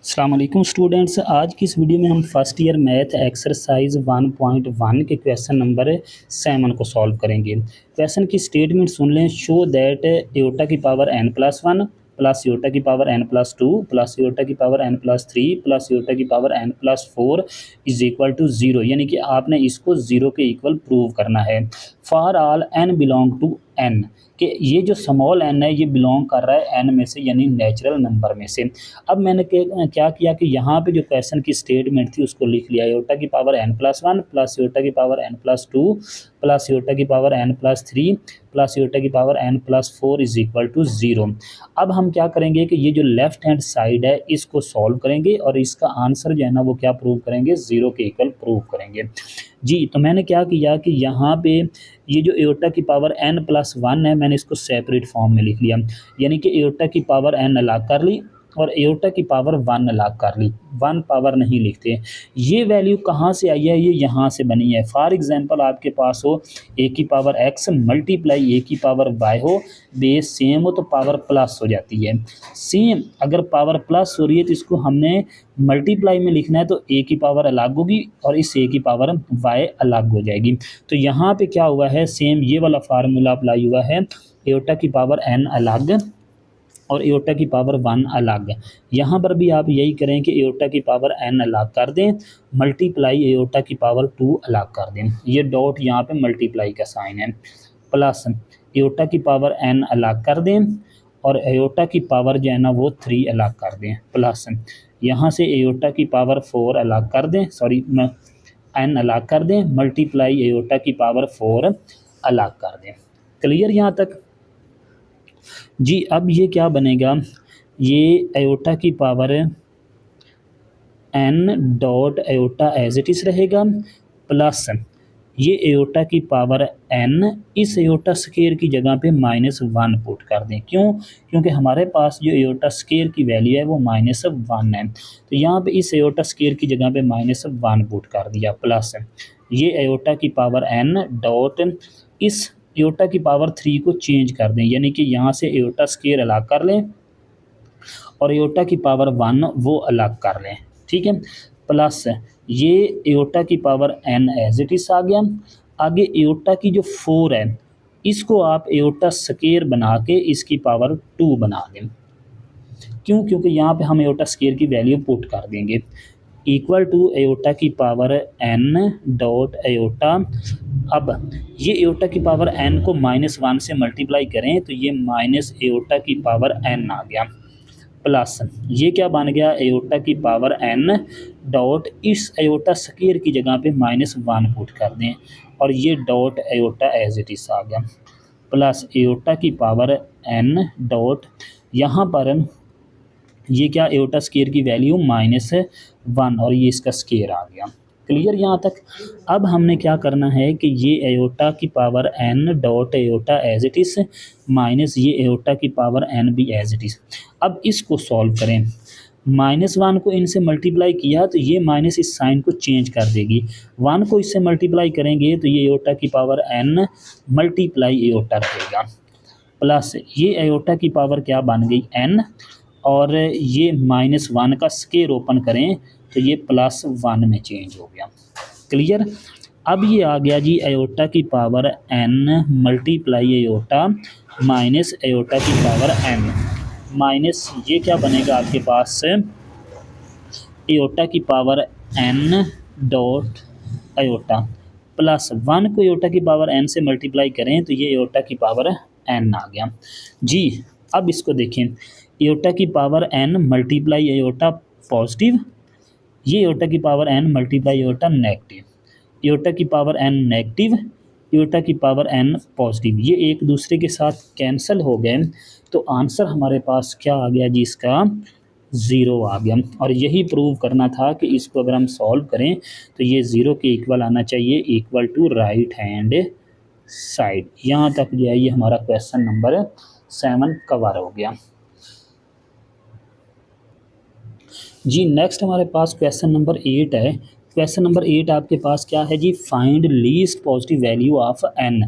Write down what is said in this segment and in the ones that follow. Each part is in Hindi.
अस्सलाम वालेकुम स्टूडेंट्स। आज की इस वीडियो में हम फर्स्ट ईयर मैथ एक्सरसाइज 1.1 के क्वेश्चन नंबर 7 को सॉल्व करेंगे। क्वेश्चन की स्टेटमेंट सुन लें। शो दैट एयोटा की पावर n+1 प्लस एयोटा की पावर n+2 प्लस एयोटा की पावर n+3 प्लस एयोटा की power n+4 is equal to 0, यानी कि आपने इसको 0 के इक्वल प्रूव करना है। For all n belong to n, कि ये जो स्मॉल n है ये बिलोंग कर रहा है n में से, यानी नेचुरल नंबर में से। अब मैंने क्या किया कि यहाँ पे जो क्वेश्चन की स्टेटमेंट थी उसको लिख लिया। एयोटा की पावर n+1 प्लस एयोटा की पावर n+2 प्लस एयोटा की पावर n+3 प्लस एयोटा की power n+4 is equal to 0। अब हम क्या करेंगे कि ये जो लेफ्ट हैंड साइड है इसको सॉल्व करेंगे और इसका आंसर जो है ना वो क्या प्रूव करेंगे, 0 के इक्वल प्रूव करेंगे। जी, तो मैंने क्या किया कि यहाँ पे ये जो एयोटा की पावर n+1 है मैंने इसको सेपरेट फॉर्म में लिख लिया, यानी कि एयोटा की पावर n अलग कर ली और एयोटा की पावर 1 अलग कर ली। 1 पावर नहीं लिखते। ये वैल्यू कहाँ से आई है, ये यहाँ से बनी है। फॉर एग्जांपल आपके पास हो a की पावर x मल्टीप्लाई a की पावर y हो, बेस सेम हो तो पावर प्लस हो जाती है। सेम अगर पावर प्लस हो रही है तो इसको हमने मल्टीप्लाई में लिखना है, तो a की पावर अलग होगी और इस a की पावर y अलग हो जाएगी। तो यहाँ पे क्या हुआ है, सेम ये वाला फार्मूला अप्लाई हुआ है। एयोटा की पावर n अलग और एयोटा की पावर 1 अलग। यहाँ पर भी आप यही करें कि एयोटा की पावर n अलग कर दें, मल्टीप्लाई एयोटा की पावर 2 अलग कर दें। ये डॉट यहाँ पे मल्टीप्लाई का साइन है। प्लस एयोटा की पावर n अलग कर दें और एयोटा की पावर जो है ना वो 3 अलग कर दें। प्लस यहाँ से एयोटा की पावर 4 अलग कर दें, सॉरी n अलग कर दें, मल्टीप्लाई एयोटा की पावर 4 अलग कर दें। क्लियर यहाँ तक? जी, अब ये क्या बनेगा, ये एयोटा की power n dot iota as it is रहेगा, प्लस ये एयोटा की पावर n इस एयोटा स्केयर की जगह पे -1 पुट कर दें। क्यों? क्योंकि हमारे पास जो एयोटा स्केयर की वैल्यू है वो -1 है, तो यहाँ पे इस एयोटा स्केयर की जगह पे -1 पुट कर दिया। प्लस ये एयोटा की पावर n डॉट इस एयोटा की पावर 3 को चेंज कर दें, यानी कि यहाँ से एयोटा स्केयर अलग कर लें और एयोटा की पावर 1 वो अलग कर लें। ठीक है, प्लस ये एयोटा की power n as it is आ गया। आगे एयोटा की जो 4 है इसको आप एयोटा स्केयर बना के इसकी पावर 2 बना दें। क्यों? क्योंकि यहाँ पे हम एयोटा स्केयर की वैल्यू पुट कर देंगे, इक्वल टू एयोटा की पावर n डॉट एयोटा। अब ये एयोटा की पावर n को -1 से मल्टीप्लाई करें तो ये माइनस एयोटा की पावर n आ गया। प्लस ये क्या बन गया, एयोटा की पावर n डॉट इस एयोटा स्केयर की जगह पे -1 पुट कर दें और ये dot iota as it is आ गया। प्लस एयोटा की पावर n डॉट यहाँ पर ये क्या, एयोटा स्केयर की वैल्यू -1 और ये इसका स्केयर आ गया। क्लियर यहाँ तक? अब हमने क्या करना है कि ये एयोटा की power n dot iota as it is minus ये एयोटा की पावर n भी एज इट इज़। अब इसको सॉल्व करें। -1 को इनसे मल्टीप्लाई किया तो ये माइनस इस साइन को चेंज कर देगी। 1 को इससे मल्टीप्लाई करेंगे तो ये एयोटा की पावर n मल्टीप्लाई एयोटा रहेगा। प्लस ये एयोटा की पावर क्या बन गई, n, और ये -1 का स्केयर ओपन करें तो ये +1 में चेंज हो गया। क्लियर? अब ये आ गया जी एयोटा की power n multiply aorta minus iota की पावर n, माइनस ये क्या बनेगा आपके पास, एयोटा की power n dot aorta, plus 1 को एयोटा की पावर n से मल्टीप्लाई करें तो ये एयोटा की पावर n आ गया। जी, अब इसको देखें, एयोटा की power n multiply aorta positive, ये एयोटा की power n multiply aorta negative, aorta की पावर n नेगेटिव, एयोटा की पावर n पॉजिटिव, ये एक दूसरे के साथ कैंसिल हो गए तो आंसर हमारे पास क्या आ गया जी, इसका 0 आ गया। और यही प्रूव करना था कि इसको अगर हम सॉल्व करें तो ये 0 के इक्वल आना चाहिए, equal to right hand side. यहाँ तक जो है ये हमारा क्वेश्चन नंबर 7 कवर हो गया। जी, नेक्स्ट हमारे पास क्वेश्चन नंबर 8 है। क्वेश्चन नंबर 8 आपके पास क्या है जी, find least positive value of n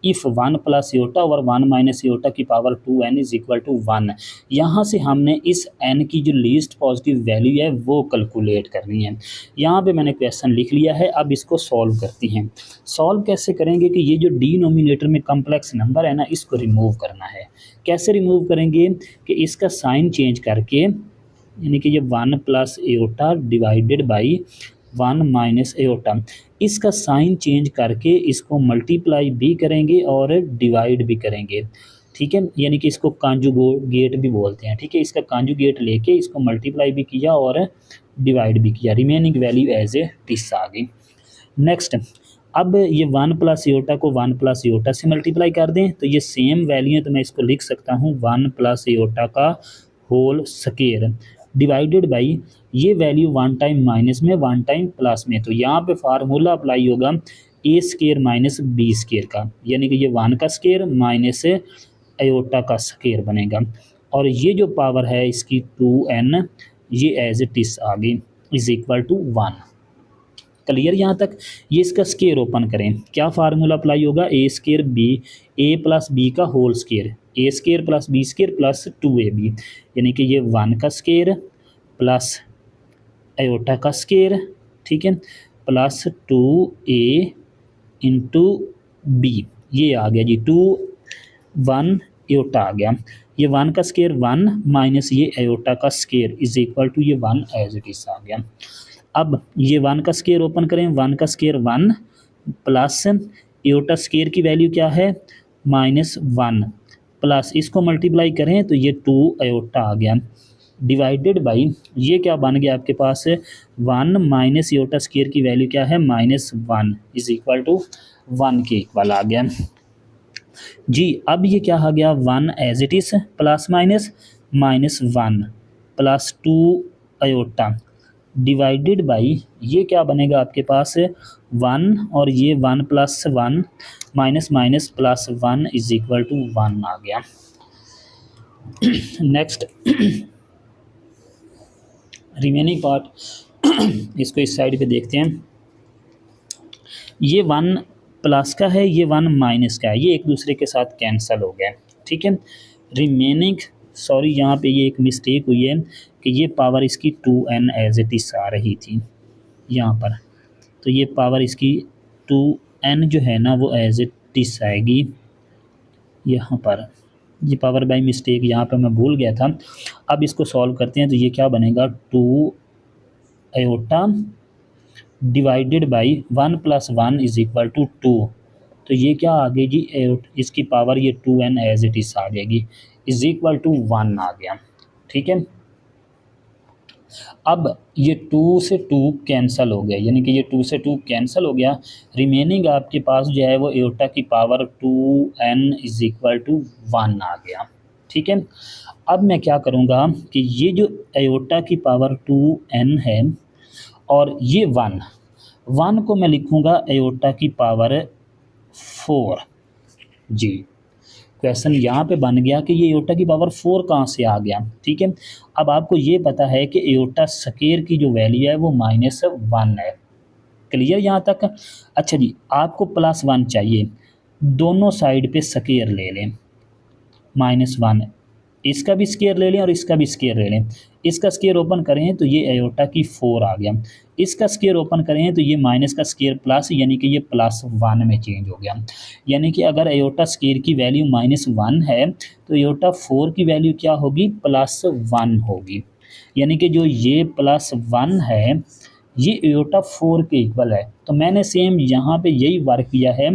if 1 plus iota और 1 माइनस एयोटा की power 2n is equal to 1। यहाँ से हमने इस n की जो लीस्ट पॉजिटिव वैल्यू है वो कैलकुलेट करनी है। यहाँ पे मैंने क्वेश्चन लिख लिया है, अब इसको सॉल्व करती हैं। सॉल्व कैसे करेंगे कि ये जो डिनोमिनेटर में कम्प्लेक्स नंबर है ना, इसको रिमूव करना है। कैसे रिमूव करेंगे कि इसका साइन चेंज करके, यानी कि ये 1 plus aorta divided by 1 minus aorta, इसका साइन चेंज करके इसको मल्टीप्लाई भी करेंगे और डिवाइड भी करेंगे। ठीक है, यानी कि इसको कांजुगेट भी बोलते हैं। ठीक है, इसका कांजुगेट लेके इसको मल्टीप्लाई भी किया और डिवाइड भी किया, remaining value as it is आ गई। नेक्स्ट, अब ये 1 प्लस एयोटा को 1 प्लस एयोटा से मल्टीप्लाई कर दें तो ये सेम वैल्यू है, तो मैं इसको लिख सकता हूँ 1 प्लस एयोटा का होल स्केयर डिवाइडेड बाई ये वैल्यू 1 टाइम माइनस में 1 टाइम प्लस में, तो यहाँ पे फार्मूला अप्लाई होगा A square minus B square का, यानी कि ये 1 का स्केयर माइनस एयोटा का स्केयर बनेगा, और ये जो पावर है इसकी 2n ये एज इट इज आ गई इज इक्वल टू 1। क्लियर यहाँ तक। ये इसका स्केयर ओपन करें, क्या फार्मूला अप्लाई होगा, A square B A plus B का whole square, A square plus B square plus 2ab, यानी कि ये 1 का स्केयर प्लस एयोटा का स्केयर, ठीक है, प्लस 2a इंटू बी, ये आ गया जी 1 एयोटा आ गया, ये 1 का स्केयर 1 माइनस ये एयोटा का स्केयर इज इक्वल टू ये 1 एज इट इज आ गया। अब ये 1 का स्केयर ओपन करें, 1 का स्केयर 1 प्लस एयोटा स्केयर की वैल्यू क्या है -1 प्लस इसको मल्टीप्लाई करें तो ये 2 एयोटा आ गया डिवाइडेड बाई ये क्या बन गया आपके पास 1 माइनस एयोटा स्केयर की वैल्यू क्या है -1 इज इक्वल टू 1 के इक्वल आ गया जी। अब ये क्या आ गया 1 as it is plus minus -1 plus 2 iota divided by ये क्या बनेगा आपके पास 1 और ये 1 plus 1 minus minus plus 1 is equal to 1 आ गया। नेक्स्ट रिमेनिंग पार्ट इसको इस साइड पे देखते हैं। ये 1 प्लस का है, ये 1 माइनस का है, ये एक दूसरे के साथ कैंसिल हो गया, ठीक है। रिमेनिंग सॉरी यहाँ पे ये एक मिस्टेक हुई है कि ये पावर इसकी 2n एज इट इज आ रही थी यहाँ पर, तो ये पावर इसकी 2n जो है ना वो एज इट इज आएगी यहाँ पर, ये पावर बाय मिस्टेक यहाँ पर मैं भूल गया था। अब इसको सॉल्व करते हैं तो ये क्या बनेगा 2 iota divided by 1 plus 1 is equal to 2, तो ये क्या आ गई जी इसकी पावर ये 2n एज इट इज आ जाएगी इज इक्वल टू 1 आ गया, ठीक है। अब ये 2 से 2 कैंसिल हो गया, यानी कि ये 2 से 2 कैंसिल हो गया, रिमेनिंग आपके पास जो है वो एयोटा की power 2n is equal to 1 आ गया, ठीक है। अब मैं क्या करूँगा कि ये जो एयोटा की पावर 2n है और ये 1 को मैं लिखूँगा एयोटा की पावर 4 जी। क्वेश्चन यहाँ पे बन गया कि ये एयोटा की पावर 4 कहाँ से आ गया, ठीक है। अब आपको ये पता है कि एयोटा स्केयर की जो वैल्यू है वो -1 है, क्लियर यहाँ तक। अच्छा जी, आपको +1 चाहिए, दोनों साइड पे स्केयर ले लें, -1 इसका भी स्केयर ले लें और इसका भी स्केयर ले लें। इसका स्केयर ओपन करें तो ये एयोटा की 4 आ गया, इसका स्केयर ओपन करें तो ये माइनस का स्केयर प्लस, यानी कि ये +1 में चेंज हो गया। यानी कि अगर एयोटा स्केयर की वैल्यू -1 है तो एयोटा 4 की वैल्यू क्या होगी +1 होगी, यानी कि जो ये +1 है ये एयोटा 4 के इक्वल है। तो मैंने सेम यहाँ पे यही वर्क किया है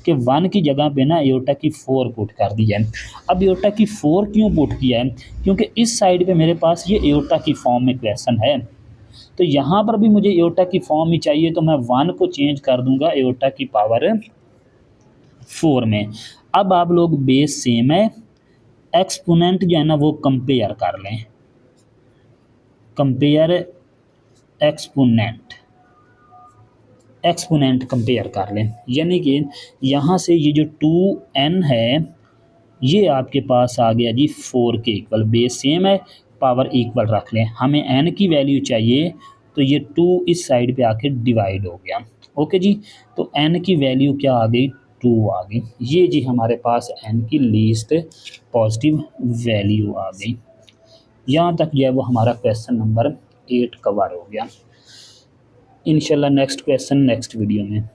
कि 1 की जगह पे ना एयोटा की 4 पुट कर दी है। अब एयोटा की 4 क्यों पुट किया है, क्योंकि इस साइड पे मेरे पास ये एयोटा की फॉर्म में क्वेश्चन है, तो यहाँ पर भी मुझे एयोटा की फॉर्म ही चाहिए, तो मैं 1 को चेंज कर दूंगा एयोटा की पावर 4 में। अब आप लोग बेस सेम है, एक्सपोनेंट जो है ना वो कंपेयर कर लें, कंपेयर एक्सपोनेंट कंपेयर कर लें, यानी कि यहाँ से ये जो 2n है ये आपके पास आ गया जी 4 के इक्वल, बेस सेम है पावर इक्वल रख लें। हमें n की वैल्यू चाहिए तो ये 2 इस साइड पे आके डिवाइड हो गया। ओके जी, तो n की वैल्यू क्या आ गई, 2 आ गई। ये जी हमारे पास n की लीस्ट पॉजिटिव वैल्यू आ गई। यहाँ तक जो है वो हमारा क्वेश्चन नंबर 8 कवर हो गया। इंशाल्लाह नेक्स्ट क्वेश्चन नेक्स्ट वीडियो में।